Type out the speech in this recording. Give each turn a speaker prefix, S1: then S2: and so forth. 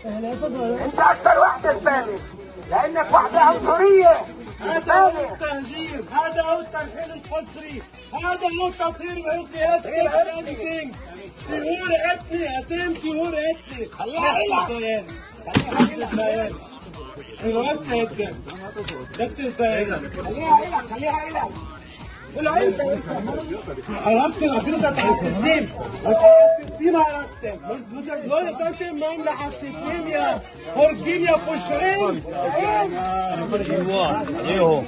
S1: انت اكتر واحدة تبالغ لانك واحدة عنصرية.
S2: هذا هو التهجير، هذا هو الترحيل القسري، هذا هو تطهير العقيات كلينزينج. طهور اثني، اتم طهور اثني. خليها إلك الوقت هيدا دكتور فايدة
S1: خليها إلك
S2: عرفت العقيدة بتاع التنظيم، التنظيم عرفتك، مش دول تنظيم مملة على التنظيم يا خارجين يا فشعين.
S1: ايوه